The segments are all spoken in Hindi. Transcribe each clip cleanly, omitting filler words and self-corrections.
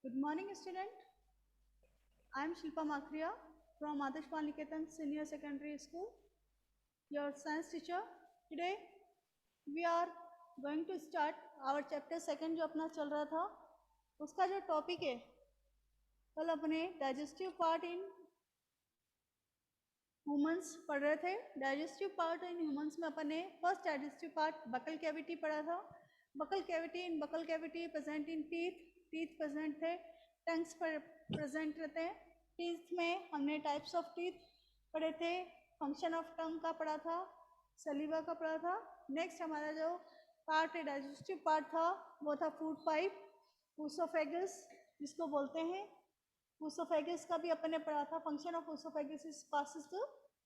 Good morning, student. I am Shilpa Makhria from Adarsh Niketan Senior Secondary School, your science teacher. Today, we are going to start our chapter second जो अपना चल रहा था उसका जो टॉपिक है कल अपने डाइजेस्टिव पार्ट इन ह्यूमंस पढ़ रहे थे। डाइजेस्टिव पार्ट इन ह्यूमंस में अपन ने first digestive part buccal cavity पढ़ा था। Buccal cavity present in teeth present थे, टंग्स पर प्रेजेंट रहते हैं। टीथ में हमने टाइप्स ऑफ टीथ पढ़े थे, फंक्शन ऑफ टंग का पढ़ा था, सलीवा का पढ़ा था। नेक्स्ट हमारा जो पार्ट है डाइजेस्टिव पार्ट था वो था फूड पाइप, ऊसोफेगस जिसको बोलते हैं। ऊसोफेगस का भी अपन ने पढ़ा था। Function of oesophagus is passes to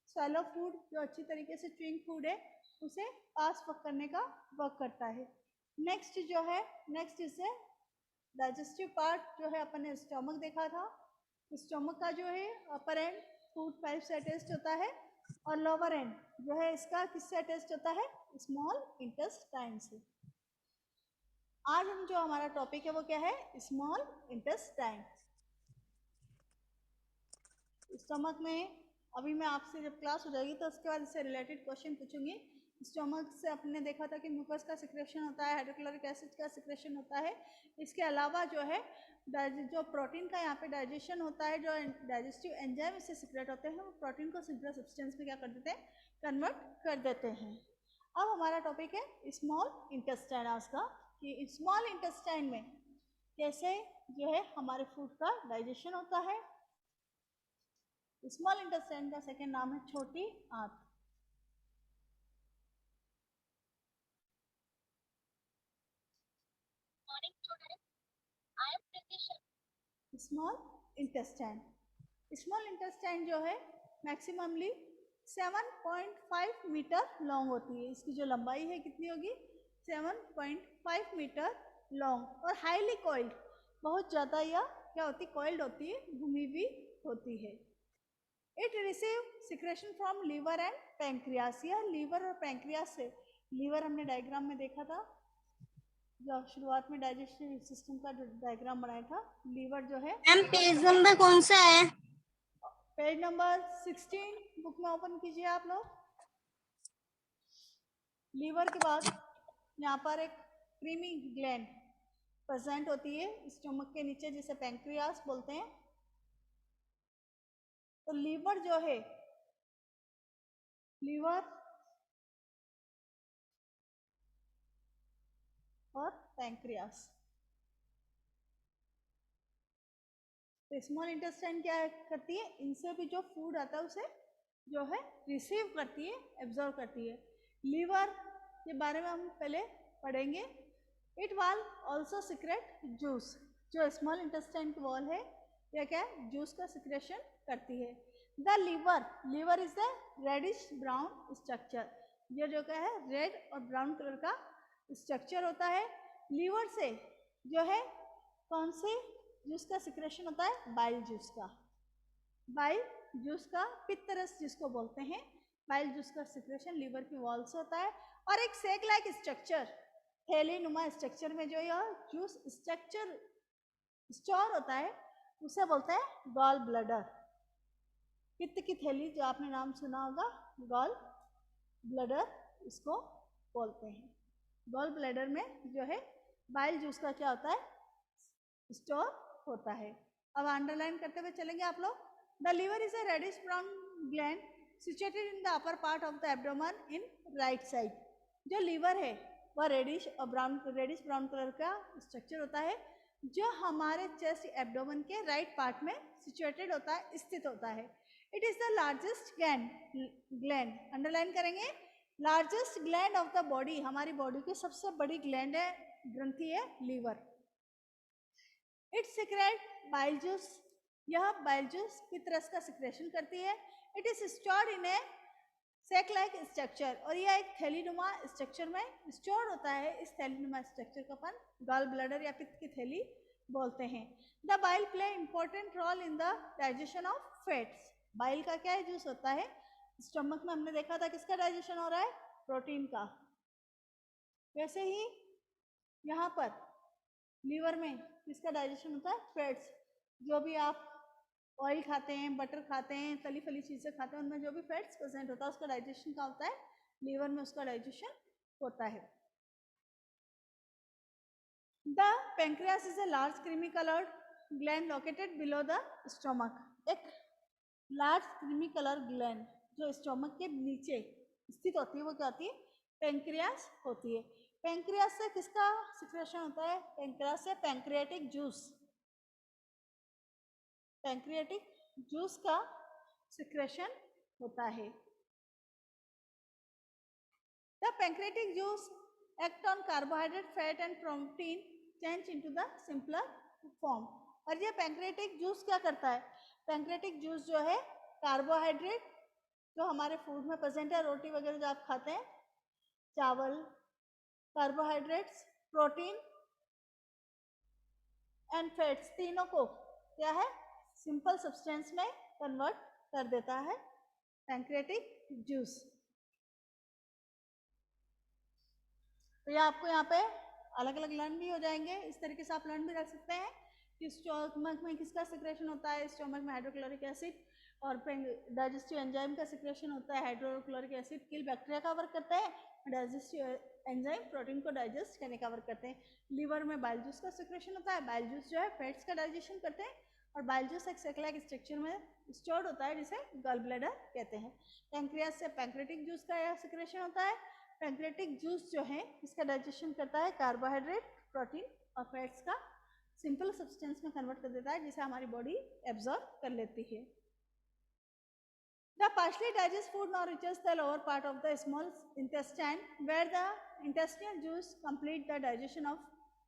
swallow food, जो अच्छी तरीके से च्यूइंग फूड है उसे पास करने का वर्क करता है। नेक्स्ट जो है इससे डाइजेस्टिव पार्ट जो है अपन ने स्टमक देखा था। स्टमक का जो है अपर एंड फूड पाइप से अटैच्ड होता है और लोअर एंड जो है इसका किससे अटैच्ड होता है, स्मॉल इंटेस्टाइन से। आज हम जो हमारा टॉपिक है वो क्या है, स्मॉल इंटेस्टाइन। स्टमक में अभी मैं आपसे जब क्लास हो जाएगी तो उसके बाद इससे रिलेटेड क्वेश्चन पूछूंगी। स्टमक से आपने देखा था कि म्यूकस का सिक्रेशन होता है, हाइड्रोक्लोरिक एसिड का सिक्रेशन होता है। इसके अलावा जो है जो प्रोटीन का यहाँ पे डाइजेशन होता है, जो डाइजेस्टिव एंजाइम इससे सिक्रेट होते हैं, वो प्रोटीन को सिंपल सब्सटेंस में क्या कर देते हैं, कन्वर्ट कर देते हैं। अब हमारा टॉपिक है स्मॉल इंटेस्टाइन आज का, कि स्मॉल इंटेस्टाइन में कैसे जो है हमारे फूड का डाइजेशन होता है। स्मॉल इंटेस्टाइन का सेकेंड नाम है छोटी आंत। स्मॉल इंटेस्टाइन जो है मैक्सिममली 7.5 मीटर लॉन्ग होती है। इसकी जो लंबाई है कितनी होगी, 7.5 मीटर लॉन्ग और हाईली कॉइल्ड, बहुत ज़्यादा या क्या होती, कॉइल्ड होती है, घूमी हुई होती है। It receive secretion from liver and pancreas. यह लीवर और पैंक्रियास से, लीवर हमने डायग्राम में देखा था जो शुरुआत में डाइजेस्टिव सिस्टम का जो डायग्राम बनाया था। लीवर जो है, मैम पेज नंबर कौन सा है? पेज नंबर 16 बुक में ओपन कीजिए आप लोग। लीवर के बाद यहाँ पर एक क्रीमी ग्लैंड प्रेजेंट होती है स्टमक के नीचे, जिसे पैंक्रियास बोलते हैं। तो लीवर जो है, लीवर और पैंक्रियास, तो स्मॉल इंटेस्टाइन क्या करती है, इनसे भी जो फूड आता है उसे जो है रिसीव करती है, एब्जॉर्व करती है। लीवर के बारे में हम पहले पढ़ेंगे। It wall also secrete juice. जो स्मॉल इंटेस्टाइन की वॉल है यह क्या है, जूस का सिक्रेशन करती है। The liver is the reddish brown structure. ये जो क्या है, रेड और ब्राउन कलर का स्ट्रक्चर होता है। लीवर से जो है कौन से जूस का सिक्रेशन होता है, बाइल जूस का। बाइल जूस का, पित्तरस जिसको बोलते हैं, बाइल जूस का सिक्रेशन लीवर की वॉल से होता है। और एक सेक लाइक स्ट्रक्चर, थैली नुमा स्ट्रक्चर में जो यह जूस स्ट्रक्चर स्टोर होता है उसे बोलते हैं गॉल ब्लैडर। पित्त की थैली जो आपने नाम सुना होगा, गॉल ब्लैडर इसको बोलते हैं। गॉल ब्लैडर में जो है बाइल जूस का क्या होता है, स्टोर होता है। अब अंडरलाइन करते हुए चलेंगे आप लोग। The liver is a reddish brown gland situated in the upper part of the abdomen in right side. जो लीवर है वह रेडिश ब्राउन कलर का स्ट्रक्चर होता है, जो हमारे चेस्ट एब्डोमेन के राइट पार्ट में सिचुएटेड होता है, स्थित होता है। It is the largest gland, underline करेंगे, largest gland of the body. हमारी बॉडी की सबसे बड़ी ग्लैंड है, ग्रंथि है liver. It secrete bile juice. यह बाइल जूस पित्तरस का सिक्रेशन करती है। It is stored in a sac like structure, और यह एक थैलीनुमा स्ट्रक्चर में स्टोर होता है। इस थैलीनुमा स्ट्रक्चर को अपन गॉल ब्लैडर या पित्त की थैली बोलते हैं। The bile play important role in the digestion of fats. Bile का क्या जूस होता है, स्टमक में हमने देखा था किसका डाइजेशन हो रहा है, प्रोटीन का। वैसे ही यहाँ पर लीवर में किसका डाइजेशन होता है? फैट्स। जो भी आप ऑयल खाते हैं, बटर खाते हैं, तली फली चीज़ें खाते हैं, उनमें जो भी फैट्स प्रेजेंट होता है उसका डाइजेशन क्या होता है? लीवर में उसका डाइजेशन होता है। The pancreas is a large creamy coloured gland located below the stomach. एक लार्ज क्रीमी कलर ग्लैंड जो स्टोमक के नीचे स्थित होती है वो क्या होती है? पेंक्रियास होती है। पेंक्रियास से किसका सिक्रेशन होता है? पेंक्रियास से पैंक्रियाटिक जूस, पैंक्रियाटिक जूस का सिक्रेशन होता है। The pancreatic juice act on carbohydrate, fat and protein change into the simpler form. और ये पैंक्रियाटिक जूस क्या करता है? पैंक्रियाटिक जूस जो है कार्बोहाइड्रेट जो हमारे फूड में प्रेजेंट है, रोटी वगैरह जो आप खाते हैं, चावल, कार्बोहाइड्रेट्स, प्रोटीन एंड फैट्स, तीनों को क्या है? सिंपल सब्सटेंस में कन्वर्ट कर देता है पैंक्रियाटिक जूस। तो ये आपको यहाँ पे अलग अलग लर्न भी हो जाएंगे। इस तरीके से आप लर्न भी रख सकते हैं कि स्टोमक में किसका सिक्रेशन होता है? स्टोमक में हाइड्रोक्लोरिक एसिड और डाइजेस्टिव एंजाइम का सिक्रेशन होता है। हाइड्रोक्लोरिक एसिड किल बैक्टीरिया का वर्क करता है, डाइजेस्टिव एंजाइम प्रोटीन को डाइजेस्ट करने का वर्क करते हैं। लीवर में बाइल जूस का सिक्रेशन होता है। बाइल जूस जो है फैट्स का डाइजेशन करते हैं और बाइल जूस एक सेक स्ट्रक्चर में स्टोर्ड होता है जिसे गॉल ब्लैडर कहते हैं। पैंक्रियास से पैंक्रियाटिक जूस का सिक्रेशन होता है। पैंक्रियाटिक जूस जो है इसका डाइजेशन करता है कार्बोहाइड्रेट, प्रोटीन और फैट्स का सिंपल सब्सटेंस में कन्वर्ट कर देता है जिसे हमारी बॉडी एब्जॉर्ब कर लेती है। The partially digest food now reaches the lower part of the small intestine where the intestinal juice complete the digestion of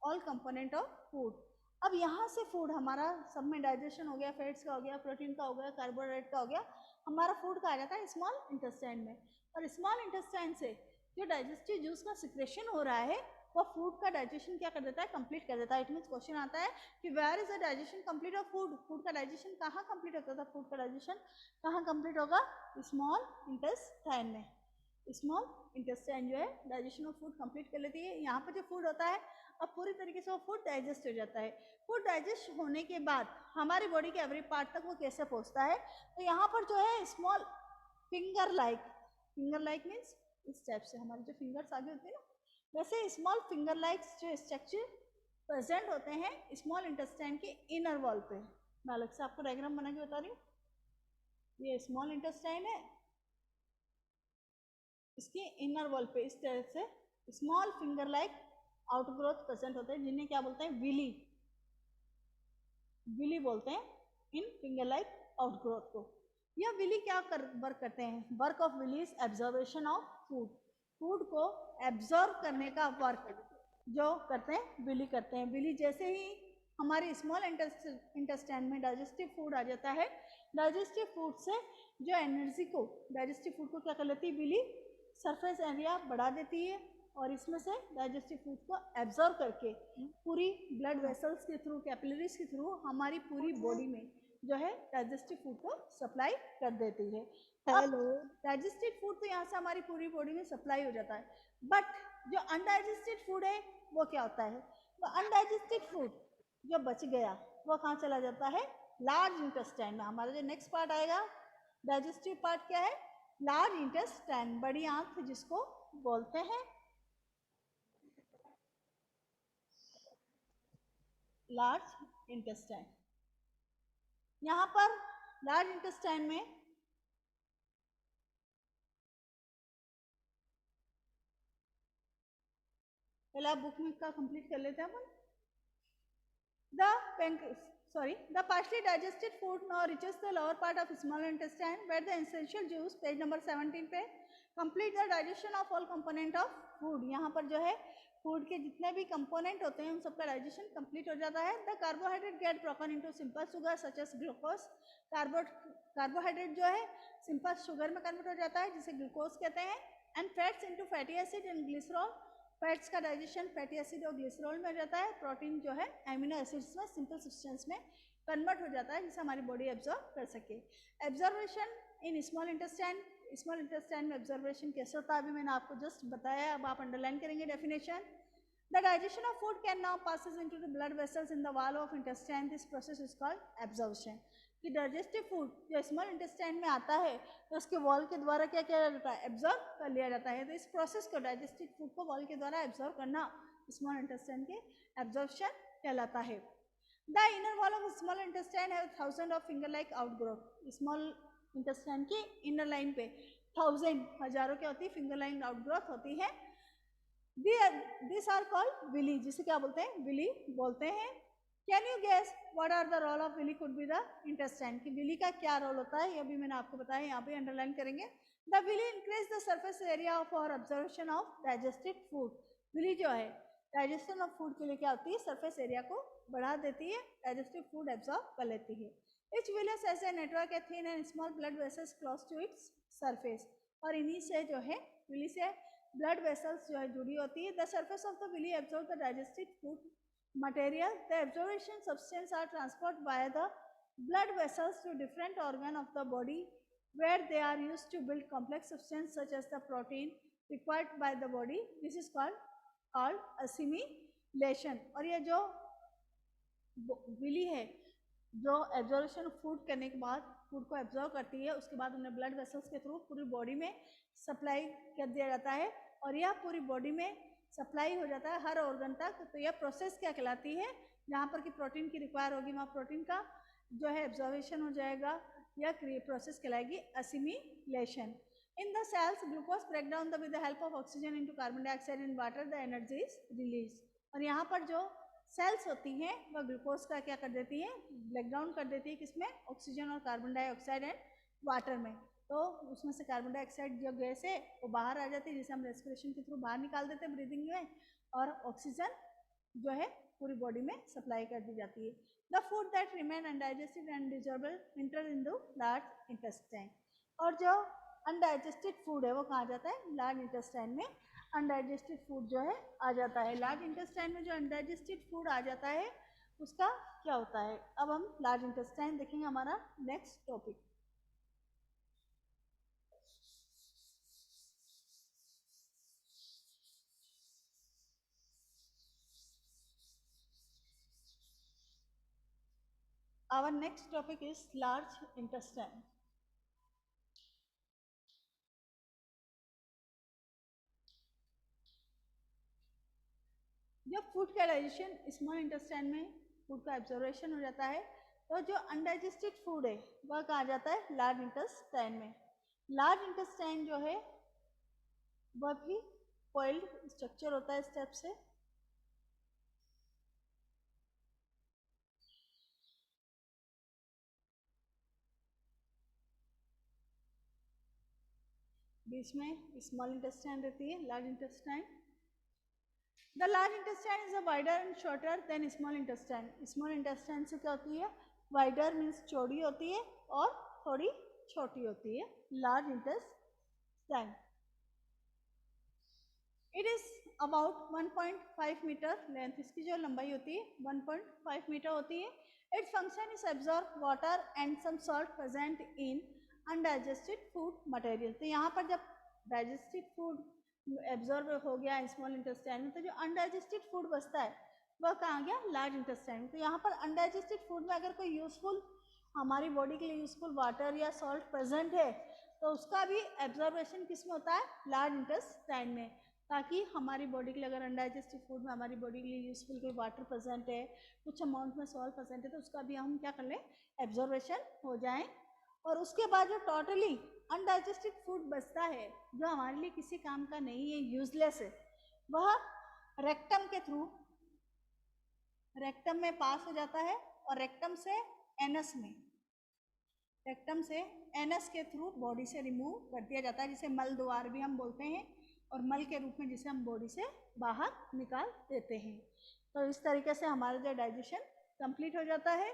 all component of food. अब यहाँ से फूड हमारा सब में डाइजेशन हो गया, फैट्स का हो गया, प्रोटीन का हो गया, कार्बोहाइड्रेट का हो गया, हमारा फूड का आ जाता है स्मॉल इंटेस्टाइन में। और स्मॉल इंटेस्टाइन से जो डाइजेस्टिव जूस का सिक्रेशन हो रहा है वो फूड का डाइजेशन क्या कर देता है? कंप्लीट कर देता है। इट मीन्स क्वेश्चन आता है कि where is the digestion complete of food? Food का डाइजेशन कहाँ कंप्लीट होता था? फूड का डाइजेशन कहाँ कंप्लीट होगा? स्मॉल इंटेस्टाइन में। स्मॉल इंटेस्टाइन जो है डाइजेशन ऑफ फूड कंप्लीट कर लेती है। यहाँ पर जो फूड होता है अब पूरी तरीके से वो फूड डाइजेस्ट हो जाता है। फूड डाइजेस्ट होने के बाद हमारी बॉडी के एवरी पार्ट तक वो कैसे पहुँचता है? तो यहाँ पर जो है स्मॉल फिंगर लाइक मीन्स इस टाइप से हमारे जो फिंगर्स आगे होते हैं ना, वैसे स्मॉल फिंगर लाइक जो स्ट्रक्चर प्रेजेंट होते हैं स्मॉल इंटेस्टाइन के इनर वॉल पे। मैं अलग से आपको डायग्राम बना के बता रही हूँ। ये स्मॉल इंटेस्टाइन है, इसके इनर वॉल पे इस तरह से small finger like outgrowth present होते हैं जिन्हें क्या बोलते हैं? विली बोलते हैं इन फिंगर लाइक आउटग्रोथ को। यह विली क्या वर्क करते हैं? Work of villi is absorption of food. Food को एब्जॉर्ब करने का वर्क जो करते हैं विली करते हैं। विली जैसे ही हमारे स्मॉल इंटेस्टाइन में डाइजेस्टिव फूड आ जाता है, डाइजेस्टिव फूड से जो एनर्जी को डाइजेस्टिव फूड को क्या कर लेती है? विली सरफेस एरिया बढ़ा देती है और इसमें से डाइजेस्टिव फूड को एब्जॉर्ब करके पूरी ब्लड वेसल्स के थ्रू, कैपिलरीज के थ्रू हमारी पूरी बॉडी में जो है डाइजेस्टिव फूड को सप्लाई कर देती है। हेलो, डाइजेस्टेड फूड तो यहाँ से हमारी पूरी बॉडी में सप्लाई हो जाता है, बट जो अनडाइजेस्टेड फूड है वो क्या होता है? तो अनडाइजेस्टेड फूड जो बच गया वो कहाँ चला जाता है? लार्ज इंटेस्टाइन में। हमारा जो नेक्स्ट पार्ट आएगा डाइजेस्टिव पार्ट क्या है? लार्ज इंटेस्टाइन, बड़ी आंत जिसको बोलते हैं लार्ज इंटेस्टाइन। यहाँ पर लार्ज इंटेस्टाइन में पहले आप बुक में का कंप्लीट कर लेते हैं अपन। The partially digested food now reaches the lower part of small intestine where the essential juice, page number 17 पे, complete the digestion of all component of food। यहाँ पर जो है फूड के जितने भी कंपोनेंट होते हैं उन सबका डाइजेशन कंप्लीट हो जाता है। The carbohydrate get broken into simple sugar such as glucose. Carbohydrate जो है सिंपल शुगर में कन्वर्ट हो जाता है जिसे ग्लूकोज कहते हैं। And fats into fatty acid and glycerol. Fats का डाइजेशन फैटी एसिड और ग्लिसरॉल में हो जाता है। प्रोटीन जो है एमिनो एसिड्स में सिंपल सब्सटेंस में कन्वर्ट हो जाता है जिसे हमारी बॉडी एब्जॉर्ब कर सके। Absorption in small intestine, small intestine में एब्जॉर्बेशन कैसे होता है अभी मैंने आपको जस्ट बताया, अब आप अंडरलाइन करेंगे definition. The digestion of food can now passes into the blood vessels in the wall of intestine. This process is called absorption. कि डाइजेस्टिव फूड जो स्मॉल इंटेस्टाइन में आता है तो उसके वॉल के द्वारा क्या किया जाता है, एब्जॉर्ब कर लिया जाता है. तो इस प्रोसेस को डाइजेस्टिव फूड को वॉल के द्वारा एब्जॉर्ब करना स्मॉल इंटेस्टाइन के एब्जॉर्प्शन कहलाता है. The inner wall of small intestine have 1000 of finger like outgrowth. Small intestine की इनर लाइन पे 1000 हजारों क्या होती है, फिंगर लाइन आउटग्रोथ होती है. दिस आर कॉल्ड विली, जिसे क्या बोलते हैं, विली बोलते हैं. Can you guess what are the role of villi could be the intestine, कि विली का क्या रोल होता है, ये भी मैंने आपको बताया, यहाँ पे अंडरलाइन करेंगे. The villi increase the surface area for observation of digested food. Villi जो है डाइजेशन ऑफ फूड के लिए क्या होती है, सरफेस एरिया को बढ़ा देती है, डाइजेस्टिव फूड एब्जॉर्ब कर लेती है. Each villus has a network a thin and small blood vessels close to its surface. और इन्हीं से जो है विली से ब्लड वेसल्स जो है जुड़ी होती है. The surface of the villi absorb the digestive food material. The absorption substance are transported via the blood vessels to different organ of the body where they are used to build complex substance such as the protein required by the body. This is called assimilation. और ये जो विली है जो एब्जॉर्प्शन फूड करने के बाद फूड को एब्जॉर्ब करती है, उसके बाद उन्हें ब्लड वेसल्स के थ्रू पूरी बॉडी में सप्लाई कर दिया जाता है और यह पूरी बॉडी में सप्लाई हो जाता है हर ऑर्गन तक. तो यह प्रोसेस क्या कहलाती है, जहाँ पर कि प्रोटीन की रिक्वायर होगी वहाँ प्रोटीन का जो है एब्जॉर्वेशन हो जाएगा. यह प्रोसेस कहलाएगी assimilation. In the cells glucose break down with the help of oxygen into carbon dioxide in water. The energy is release. और यहाँ पर जो सेल्स होती हैं वह ग्लूकोज का क्या कर देती है, ब्रेक डाउन कर देती है, किसमें, ऑक्सीजन और कार्बन डाइऑक्साइड एंड वाटर में. तो उसमें से कार्बन डाइऑक्साइड जो गैस है वो बाहर आ जाती है, जिसे हम रेस्पिरेशन के थ्रू बाहर निकाल देते हैं ब्रीदिंग में, और ऑक्सीजन जो है पूरी बॉडी में सप्लाई कर दी जाती है. The food that remain undigested and digestible enter in the large intestine. और जो अनडाइजेस्टेड फूड है वो कहाँ जाता है, लार्ज इंटेस्टाइन में अनडाइजेस्टेड फूड जो है आ जाता है. लार्ज इंटेस्टाइन में जो अनडाइजेस्टेड फूड आ जाता है उसका क्या होता है. अब हम लार्ज इंटेस्टाइन देखेंगे, हमारा next topic. Our next topic is large intestine. जब फूड का डाइजेशन स्मॉल इंटेस्टाइन में फूड का एब्जॉर्वेशन हो जाता है तो जो अनडाइजेस्टेड फूड है वह कहाँ जाता है, लार्ज इंटेस्टाइन में. लार्ज इंटेस्टाइन जो है वह भी कॉइल्ड स्ट्रक्चर होता है स्टेप से. बीच में स्मॉल इंटेस्टाइन रहती है, large intestine. The large intestine is a wider and shorter than small intestine. Small intestine से क्या होती है, वाइडर मीन्स चौड़ी होती है और थोड़ी छोटी होती है large intestine. It is about 1.5 metre length. इसकी जो लंबाई होती है 1.5 मीटर होती है. Its function is absorb water and some salt present in undigested food material. तो यहाँ पर जब डाइजेस्टेड फूड एब्जॉर्ब हो गया स्मॉल इंटेस्टाइन में तो जो अनडाइजेस्टेड फूड बचता है वह कहाँ गया, लार्ज इंटेस्टाइन में. तो यहाँ पर अनडाइजेस्टेड फूड में अगर कोई यूजफुल हमारी बॉडी के लिए यूजफुल वाटर या सॉल्ट प्रेजेंट है तो उसका भी एब्जॉर्बेशन किस में होता है, लार्ज इंटेस्टाइन में. ताकि हमारी बॉडी के लिए अगर अनडाइजेस्टेड फूड में हमारी बॉडी के लिए यूजफुल कोई वाटर प्रेजेंट है, कुछ अमाउंट में सॉल्ट प्रेजेंट है, तो उसका भी हम क्या कर लें, एब्जॉर्बेशन हो जाए. और उसके बाद जो टोटली अनडाइजेस्टेड फूड बचता है जो हमारे लिए किसी काम का नहीं है, यूजलेस है, वह रेक्टम के थ्रू रेक्टम में पास हो जाता है और रेक्टम से एनस में, रेक्टम से एनस के थ्रू बॉडी से रिमूव कर दिया जाता है, जिसे मल द्वार भी हम बोलते हैं, और मल के रूप में जिसे हम बॉडी से बाहर निकाल देते हैं. तो इस तरीके से हमारा जो डाइजेशन कंप्लीट हो जाता है.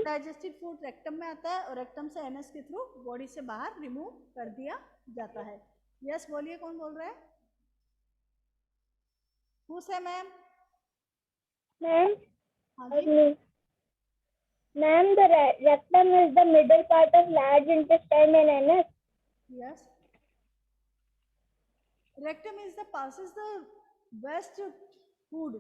डाइजेस्टेड फूड रेक्टम में आता है और रेक्टम से एनस के थ्रू बॉडी से बाहर रिमूव कर दिया जाता है. यस बोलिए, कौन बोल रहा है, हुस है मैम? मैम, हाँ जी. Ma'am, the rectum is the middle part of large intestine and anus. Yes. Rectum is the passes the waste food,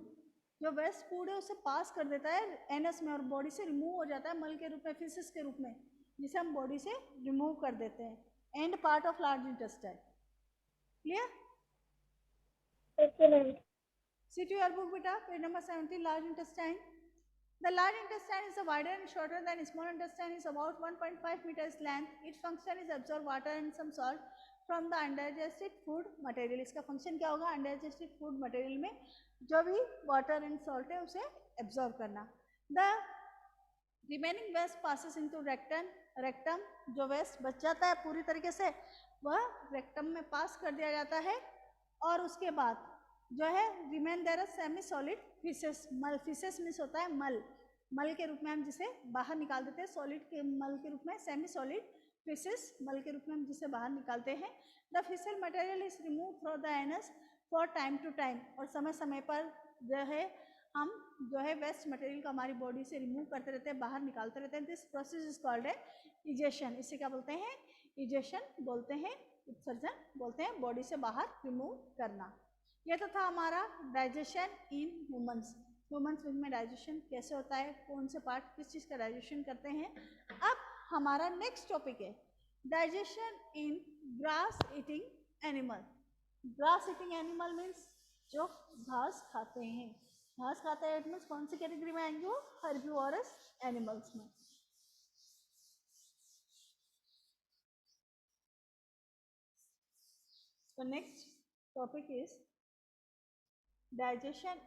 जो वेस्ट फूड है उसे पास कर देता है एनस में और बॉडी से रिमूव हो जाता है मल के रूप में, फिसिस के रूप में, जिसे हम बॉडी से रिमूव कर देते हैं। And part of large intestine. Clear? Okay, ma'am. See to your book beta, page number 70, large intestine. The large intestine is wider and shorter than small intestine, is about 1.5 meters length. Its function is absorb water and some salt from the undigested food material. इसका function क्या होगा? Undigested food material में जो भी water and salt है उसे absorb करना. The remaining waste passes into rectum. Rectum जो waste बच जाता है पूरी तरीके से वह rectum में pass कर दिया जाता है और उसके बाद जो है remain there semi solid faeces. मल, फिसेस मीन्स होता है मल, मल के रूप में हम जिसे बाहर निकाल देते हैं, सॉलिड के मल के रूप में सेमी सॉलिड फिसेस मल के रूप में हम जिसे बाहर निकालते हैं. The fecal material is remove from the anus for time to time, और समय समय पर जो है हम जो है वेस्ट मटेरियल को हमारी बॉडी से रिमूव करते रहते हैं, बाहर निकालते रहते हैं. दिस प्रोसेस इज कॉल्ड है इजेशन. इसे क्या बोलते हैं? इजेशन बोलते हैं, उत्सर्जन बोलते हैं, बॉडी से बाहर रिमूव करना. ये तो था हमारा डाइजेशन इन ह्यूमंस. ह्यूमंस में डाइजेशन कैसे होता है, कौन से पार्ट किस चीज़ का डाइजेशन करते हैं. अब हमारा नेक्स्ट टॉपिक है डाइजेशन इन grass eating animal. Grass eating animal means जो घास खाते हैं. घास खाते हैं इट मीन्स कौन सी कैटेगरी में आएंगे? वो हर्बीवोरस एनिमल्स में. तो next topic is digestion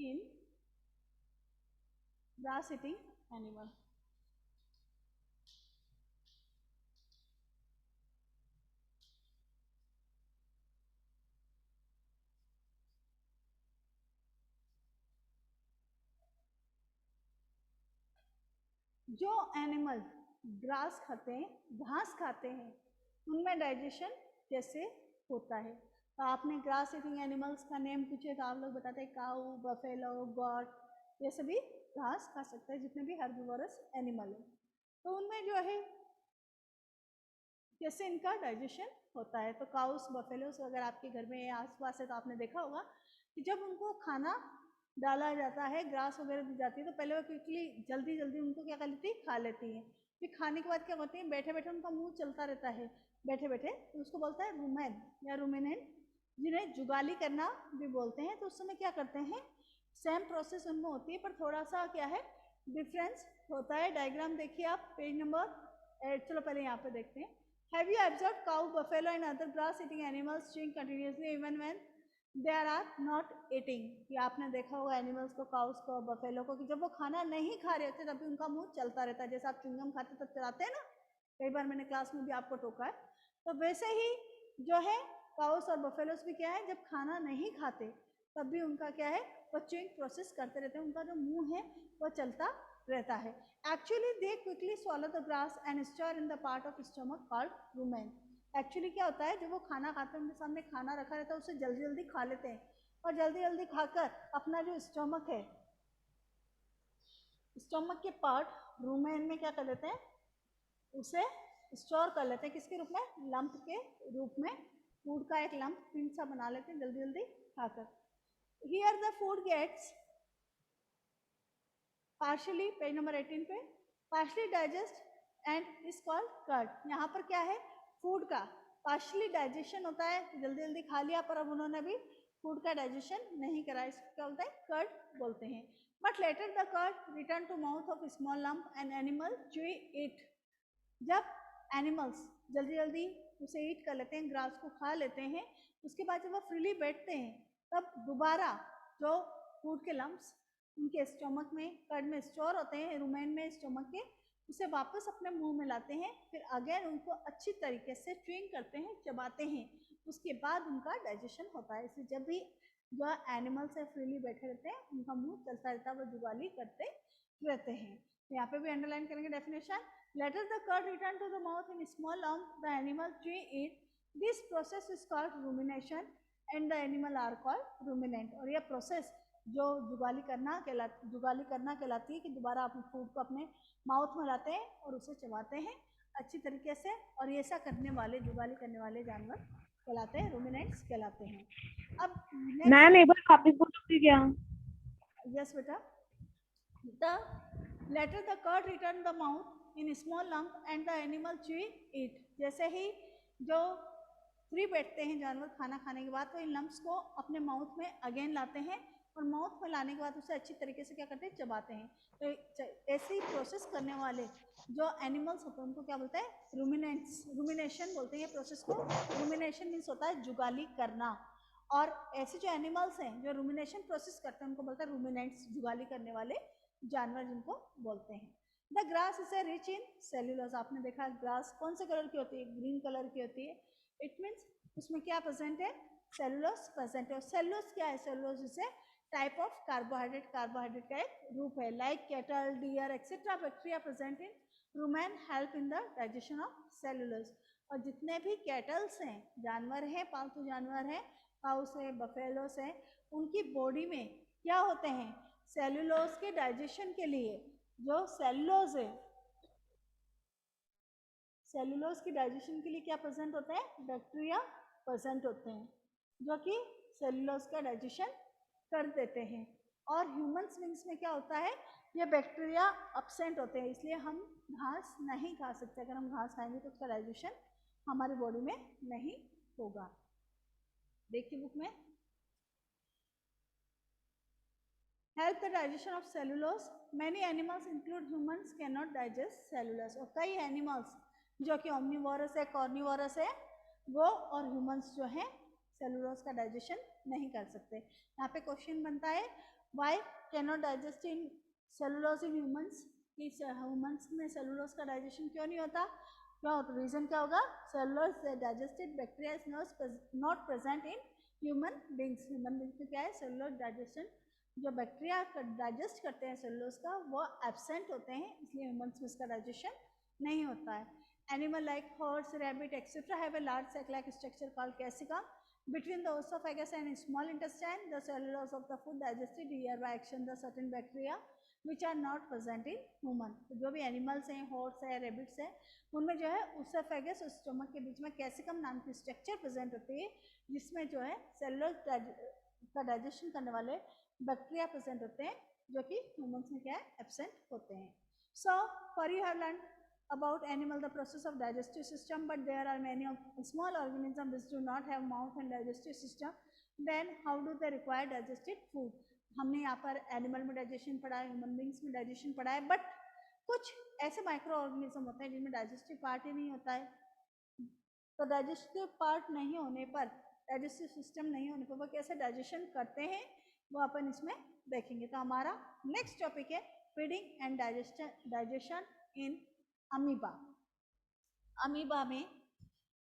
in grass eating animal. जो एनिमल ग्रास खाते हैं, घास खाते हैं, उनमें डाइजेशन कैसे होता है. तो आपने ग्रास ईटिंग एनिमल्स का नेम पूछे तो आप लोग बताते हैं काऊ, बफेलो, गॉट, ये सभी घास खा सकते हैं जितने भी हर्बीवोरस एनिमल है. तो उनमें जो है कैसे इनका डाइजेशन होता है. तो काउस, बफेलोस अगर आपके घर में आसपास है तो आपने देखा होगा कि जब उनको खाना डाला जाता है, ग्रास वगैरह दी जाती है, तो पहले वो क्विकली जल्दी जल्दी उनको क्या कर लेती है? खा लेती है. फिर खाने के बाद क्या होती है? बैठे बैठे उनका मुंह चलता रहता है बैठे बैठे, तो उसको बोलता है रूमेन या रूमेनेंट, जिन्हें जुगाली करना भी बोलते हैं. तो उस समय क्या करते हैं? सेम प्रोसेस उनमें होती है पर थोड़ा सा क्या है डिफरेंस होता है. डायग्राम देखिए आप पेज नंबर 8. चलो पहले यहाँ पे देखते हैं. Have you observed cow, buffalo and other grass-eating animals chewing continuously even when they are not eating? ये आपने देखा होगा एनिमल्स को, काउस को, बफेलो को, कि जब वो खाना नहीं खा रहे होते तभी उनका मुंह चलता रहता है. जैसे आप च्युइंगम खाते तब चलाते हैं ना, कई बार मैंने क्लास में भी आपको टोका है. तो वैसे ही जो है काउस और बफेलोस भी क्या है, जब खाना नहीं खाते तब भी उनका क्या है, वो च्युइंग प्रोसेस करते रहते हैं, उनका जो मुँह है वो चलता रहता है. Actually, they quickly swallow the grass and store in the part of stomach called rumen. Actually क्या होता है, जब वो खाना खाते हैं उनके सामने खाना रखा रहता है उसे जल्दी जल्दी खा लेते हैं और जल्दी जल्दी खाकर अपना जो स्टोमक है, स्टोमक के पार्ट रूमेन में क्या कर लेते हैं? उसे स्टोर कर लेते हैं. किसके रूप में? लंप के रूप में. फूड का एक लंप पिंड सा बना लेते हैं जल्दी जल्दी खाकर. Here the food gets partially, page number 18 पे, partially digest and is called curd. यहाँ पर क्या है? फूड का partially डाइजेशन होता है, जल्दी जल्दी खा लिया पर अब उन्होंने भी फूड का डाइजेशन नहीं करा, इसको क्या बोलते हैं? कर्ड बोलते हैं. But later the curd return to mouth of small lump and animal chew it. जब एनिमल्स जल्दी जल्दी उसे ईट कर लेते हैं, ग्रास को खा लेते हैं, उसके बाद जब वो फ्रीली बैठते हैं तब दोबारा जो फूड के लम्प्स उनके स्टोमक में, कर्ड में स्टोर होते हैं, रूमेन में स्टोमक के, उसे वापस अपने मुंह में लाते हैं. फिर अगेन उनको अच्छी तरीके से च्युइंग करते हैं, चबाते हैं, उसके बाद उनका डाइजेशन होता है. इसलिए जब भी जो एनिमल्स है फ्रीली बैठे रहते हैं उनका मुंह चलता रहता है, वो जुगाली करते रहते हैं. यहाँ पे भी अंडरलाइन करेंगे definition. Later the curd return to the mouth in small lump, the animal chew it. This process is called rumination and the animal are called ruminant. और यह प्रोसेस जो जुगाली करना कहलाती है कि दोबारा आप फूड को अपने माउथ में लाते हैं और उसे चबाते हैं. अच्छी तरीके से, और ये ऐसा करने वाले, जुगाली करने वाले जानवर कहलाते हैं, रूमिनेंट्स कहलाते हैं। अब मैम एक बार वापस बोलोगे क्या? यस बेटा। The later the curd return the mouth in small lump and the animal chew it. जैसे ही जो फ्री बैठते हैं जानवर खाना खाने के बाद, तो इन लम्प्स को अपने माउथ में अगेन लाते हैं, और माउथ में लाने के बाद उसे अच्छी तरीके से क्या करते हैं, चबाते हैं। तो ऐसे ही प्रोसेस करने वाले जो एनिमल्स होते हैं उनको क्या बोलते हैं, रूमिनेंट्स, रूमिनेशन बोलते हैं ये प्रोसेस को। रूमिनेशन मीन्स होता है जुगाली करना, और ऐसे जो एनिमल्स हैं जो रूमिनेशन प्रोसेस करते हैं उनको बोलते हैं रूमिनेंट्स, जुगाली करने वाले जानवर जिनको बोलते हैं। The grass is a rich in cellulose. आपने देखा ग्रास कौन से कलर की होती है, ग्रीन कलर की होती है। इट मीन्स उसमें क्या प्रेजेंट है, सेल्यूलोज प्रेजेंट है। और सेल्यूलोज क्या है, cellulose is a type of carbohydrate, carbohydrate का एक रूप है। Like cattle, deer etcetera bacteria present in rumen help in the digestion of cellulose. और जितने भी कैटल्स हैं, जानवर हैं, पालतू जानवर हैं, काउस है, बफेलोस है, उनकी बॉडी में क्या होते हैं, सेल्यूलोज के डाइजेशन के लिए जो सेल्यूलोज है, सेल्यूलोज की डाइजेशन के लिए क्या प्रेजेंट होते हैं, बैक्टीरिया प्रेजेंट होते हैं, जो कि सेल्यूलोज का डाइजेशन कर देते हैं। और ह्यूमन्स बींग्स में क्या होता है, ये बैक्टीरिया अब्सेंट होते हैं, इसलिए हम घास नहीं खा सकते। अगर हम घास खाएंगे तो उसका डाइजेशन हमारी बॉडी में नहीं होगा। देखिए बुक में, help the digestion of cellulose. Many animals include humans can not digest cellulose. और कई एनिमल्स जो कि ओमनीवोरस है, कॉर्निवोरस है, वो और ह्यूमन्स जो हैं सेलुलोज का डाइजेशन नहीं कर सकते। यहाँ पे क्वेश्चन बनता है, why can not digest in cellulose in humans, कि ह्यूमन्स में सेलुलोज का डाइजेशन क्यों नहीं होता, क्या होता, रीजन क्या होगा, cellulose digested bacteria is not present in human beings. Human beings में क्या है, सेलुलोज डाइजेशन, जो बैक्टीरिया डाइजेस्ट करते हैं सेलुलोज का, वो एब्सेंट होते हैं, इसलिए ह्यूमन्स में इसका डाइजेशन नहीं होता है। Animal like horse, rabbit etcetera have a large sac like structure called caecum between the esophagus and small intestine. The cellulose of the food digested here by action the certain bacteria which are not present in human. तो जो भी एनिमल्स हैं, हॉर्स है, रेबिट्स हैं, उनमें जो है उसोफेगस और स्टोमक के बीच में कैसिकम नाम की स्ट्रक्चर प्रेजेंट होती है, जिसमें जो है सेलुलोज का डाइजेशन करने वाले बैक्टीरिया प्रेजेंट होते हैं, जो कि ह्यूमन्स में क्या है, एब्सेंट होते हैं। So for you have learn about animal the process of digestive system, but there are many of small organisms which do not have mouth and digestive system. Then how do they require digested food? हमने यहाँ पर एनिमल में डाइजेशन पढ़ा है, ह्यूमन बींग्स में डाइजेशन पढ़ा है, बट कुछ ऐसे माइक्रो ऑर्गेनिज्म होते हैं जिनमें डाइजेस्टिव पार्ट ही नहीं होता है। तो डाइजेस्टिव पार्ट नहीं होने पर, डाइजेस्टिव सिस्टम नहीं होने पर वो कैसे डाइजेशन करते हैं, वो अपन इसमें देखेंगे। तो हमारा नेक्स्ट टॉपिक है feeding and digestion in amoeba. Amoeba में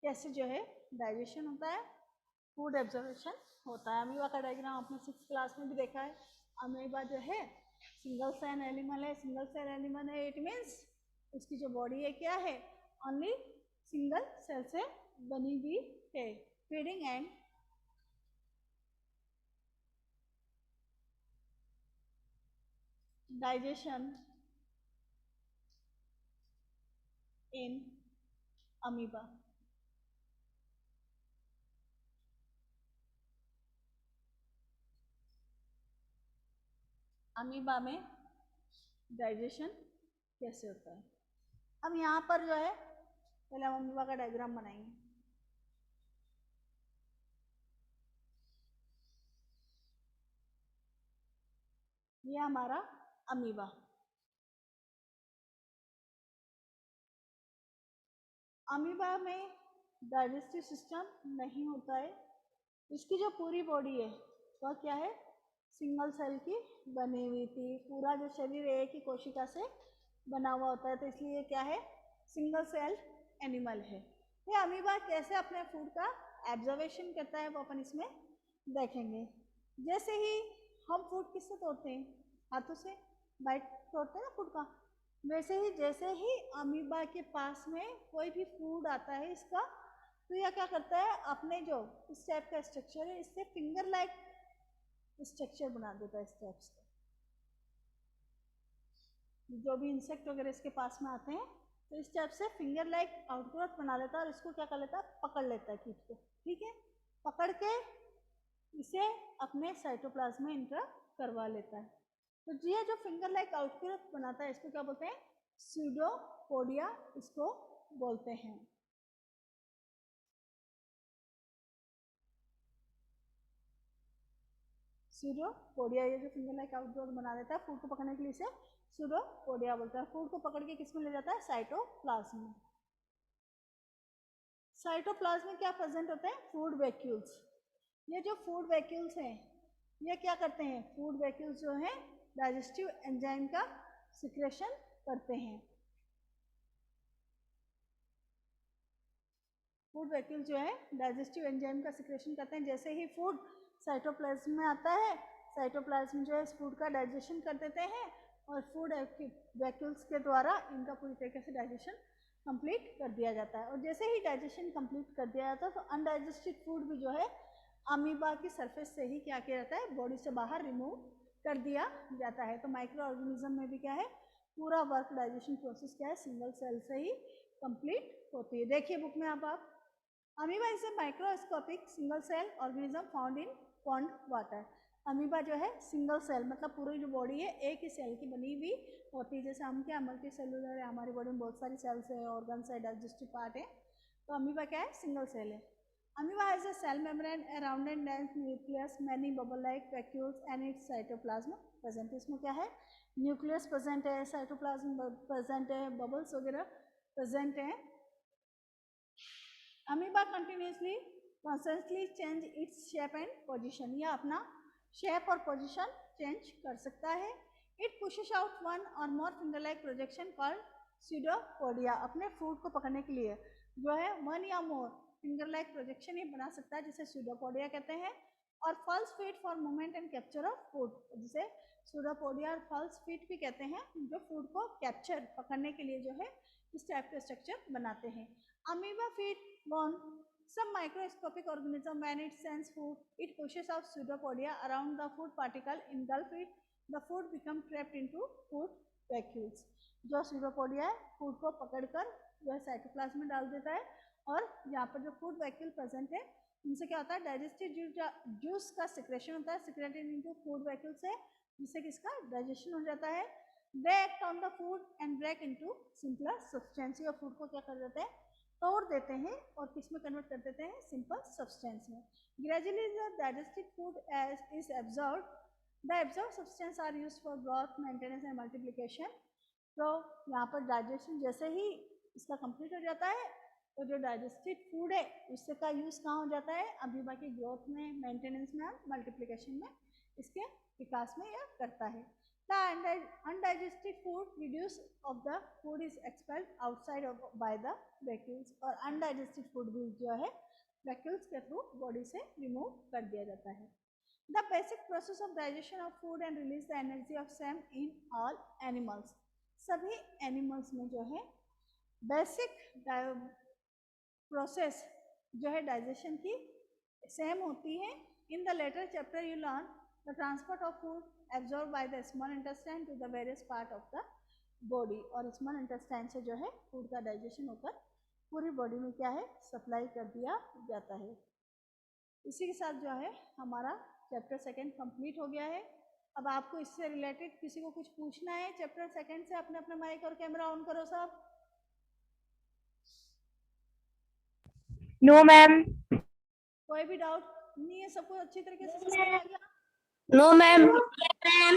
कैसे जो है डाइजेशन होता है, फूड एब्जॉर्प्शन होता है। अमीबा का डायग्राम आपने 6th क्लास में भी देखा है। अमीबा जो है सिंगल सेल एनिमल है, सिंगल सेल एनिमल है, इट मीन्स उसकी जो बॉडी है क्या है, ओनली सिंगल सेल से बनी हुई है। Feeding and digestion in amoeba. Amoeba में डाइजेशन कैसे होता है। अब यहाँ पर जो है पहले हम अमीबा का डायग्राम बनाएंगे। ये हमारा अमीबा। अमीबा में डाइजेस्टिव सिस्टम नहीं होता है। इसकी जो पूरी बॉडी है वह क्या है, सिंगल सेल की बनी हुई थी। पूरा जो शरीर एक ही कोशिका से बना हुआ होता है, तो इसलिए क्या है, सिंगल सेल एनिमल है। ये अमीबा कैसे अपने फूड का एब्जॉर्वेशन करता है वो अपन इसमें देखेंगे। जैसे ही हम फूड किससे तोड़ते हैं, हाथों से बाइट तोड़ते हैं ना फूड का, वैसे ही जैसे ही अमीबा के पास में कोई भी फूड आता है इसका, तो यह क्या करता है, अपने जो इस टाइप का स्ट्रक्चर है इससे फिंगर लाइक स्ट्रक्चर बना देता है। इस टाइप से जो भी इंसेक्ट वगैरह इसके पास में आते हैं तो इस टाइप से फिंगर लाइक आउटग्रोथ बना लेता है और इसको क्या कर लेता है, पकड़ लेता है कीट को। ठीक है, पकड़ के इसे अपने साइटोप्लाज्म में इंटर करवा लेता है। तो ये जो फिंगर लाइक आउटग्रोथ बनाता है इसको क्या बोलते हैं, स्यूडोपोडिया इसको बोलते हैं। स्यूडोपोडिया, ये जो फिंगर लाइक आउटग्रोथ बना देता है फूड को पकड़ने के लिए इसे स्यूडोपोडिया बोलते हैं। फूड को पकड़ के किसमें ले जाता है, साइटोप्लाज्म में। साइटोप्लाज्म में क्या प्रेजेंट होते हैं, फूड वैक्यूल्स। ये जो फूड वैक्यूल्स हैं ये क्या करते हैं, फूड वैक्यूल्स जो हैं डाइजेस्टिव एंजाइम का सिक्रेशन करते हैं। फूड वैक्यूल जो है डाइजेस्टिव एंजाइम का सिक्रेशन करते हैं। जैसे ही फूड साइटोप्लाज्म में आता है, साइटोप्लाज्म जो है इस फूड का डाइजेशन कर देते हैं और फूड वैक्यूल्स के द्वारा इनका पूरी तरीके से डाइजेशन कंप्लीट कर दिया जाता है। और जैसे ही डाइजेशन कंप्लीट कर दिया जाता है तो अनडाइजेस्टेड फूड भी जो है अमीबा की सरफेस से ही क्या किया जाता है, बॉडी से बाहर रिमूव कर दिया जाता है। तो माइक्रो ऑर्गेनिज्म में भी क्या है, पूरा वर्क डाइजेशन प्रोसेस क्या है, सिंगल सेल से ही कंप्लीट होती है। देखिए बुक में आप amoeba is a microscopic single cell organism found in pond water. Amoeba जो है सिंगल सेल मतलब पूरी जो बॉडी है एक ही सेल की बनी हुई होती है। जैसे हम क्या मल्टी सेलुलर है, हमारी बॉडी में बहुत सारी सेल्स है, ऑर्गन्स है, डाइजेस्टिव पार्ट है, तो अमीबा क्या है, सिंगल सेल है। Amoeba has a cell membrane, a rounded dense nucleus, many bubble-like vacuoles and its cytoplasm present। इसमें क्या है, न्यूक्लियस प्रेजेंट है, साइटोप्लाज्म प्रेजेंट है, बबल्स वगैरह प्रेजेंट है। Amoeba continuously constantly change its shape and position, यह अपना शेप और पोजीशन चेंज कर सकता है। It pushes out one or more finger like projection called pseudopodia. अपने फूड को पकड़ने के लिए जो है वन या मोर फिंगर लाइक प्रोजेक्शन ये बना सकता है जिसे स्यूडोपोडिया कहते हैं। और false feet for movement and capture of food, जिसे स्यूडोपोडिया और फॉल्स फीट भी कहते हैं, जो फूड को कैप्चर पकड़ने के लिए जो है इस टाइप के स्ट्रक्चर बनाते हैं। Amoeba feed on some microscopic organism when it sends food, it pushes out pseudopodia around the food particle, engulf it, the food become trapped into food vacuoles। जो स्यूडोपोडिया है फूड को पकड़कर जो है साइटोप्लाज्म में डाल देता है और यहाँ पर जो फूड वैक्यूल प्रेजेंट है उनसे क्या होता है, डाइजेस्टिव जूस का सिक्रेशन होता है, सिक्रेटेड इनटू फूड वैक्यूल से, जिससे किसका डाइजेशन हो जाता है। They act on the food and break into simpler substance, और फूड को क्या कर देते हैं, तोड़ देते हैं और किस में कन्वर्ट कर देते हैं, सिंपल सब्सटेंस में। Gradually the digested food as is absorbed, the absorb substance are used for growth, maintenance and multiplication. तो यहाँ पर डाइजेशन जैसे ही इसका कंप्लीट हो जाता है तो जो डाइजेस्टेड फूड है उससे का यूज़ कहाँ हो जाता है, अमीबा की ग्रोथ में, मेंटेनेंस में और मल्टीप्लिकेशन में, इसके विकास में यह करता है। The undigested food reduce of the food is expelled outside of by the vacuoles, और undigested food भी जो है vacuoles के थ्रू बॉडी से रिमूव कर दिया जाता है। The basic process of digestion of food and release the energy of same in all animals, सभी एनिमल्स में जो है बेसिक प्रोसेस जो है डाइजेशन की सेम होती है। In the later chapter you learn the transport of food absorb by the small intestine to the various part of the body, और स्मॉल इंटेस्टाइन से जो है फूड का डाइजेशन होकर पूरी बॉडी में क्या है, सप्लाई कर दिया जाता है। इसी के साथ जो है हमारा चैप्टर सेकेंड कंप्लीट हो गया है। अब आपको इससे रिलेटेड किसी को कुछ पूछना है चैप्टर सेकेंड से, अपने अपना माइक और कैमरा ऑन करो सब। No ma'am. कोई भी डाउट नहीं है, सबको अच्छी तरीके से समझ आ गया? No ma'am. अच्छा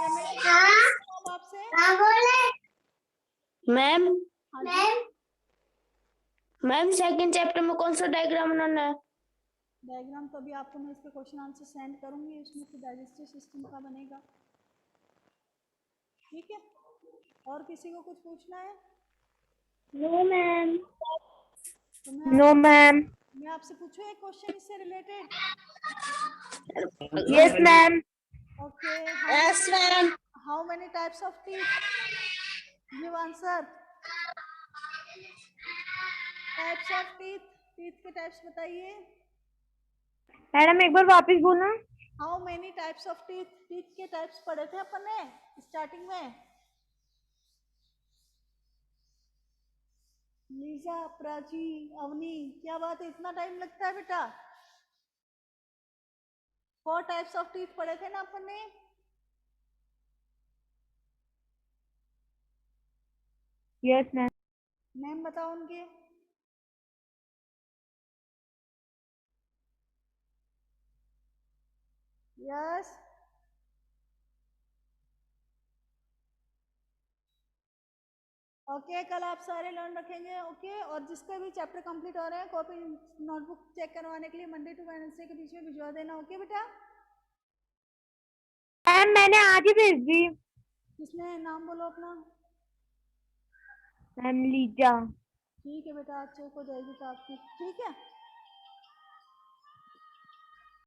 मैं अब आपसे मैम हाँ मैम सेकंड चैप्टर में कौन सा डायग्राम बनाना है? डायग्राम तो अभी आपको मैं इसके क्वेश्चन आंसर सेंड करूंगी, उसमें फिर डाइजेस्टिव सिस्टम का बनेगा। ठीक है, और किसी को कुछ पूछना है? No ma'am. No ma'am. मैं आपसे पूछूं एक क्वेश्चन इससे related? Yes ma'am. Okay, yes ma'am. How many types of teeth? Give answer. Types of teeth, teeth के टाइप्स बताइए। मैडम एक बार वापस बोलना। How many types of teeth, teeth के टाइप्स पढ़े थे अपन ने स्टार्टिंग में। लीजा, प्राची, अवनी, क्या बात है, इतना टाइम लगता है बेटा? 4 टाइप्स ऑफ टीथ पढ़े थे ना अपन ने? Yes ma'am. नेम बताओ उनके। यस। ओके, कल आप सारे लर्न रखेंगे। ओके, और जिसका भी चैप्टर कंप्लीट हो रहे हैं कॉपी नोटबुक चेक करवाने के लिए मंडे टू वेडनेसडे के बीच में भिजवा देना। ओके बेटा? मैम मैंने आज ही भेज दी। किसने? नाम बोलो अपना। Ma'am Lisa. ठीक है बेटा, आज चेक हो जाएगी तो आपकी। ठीक है।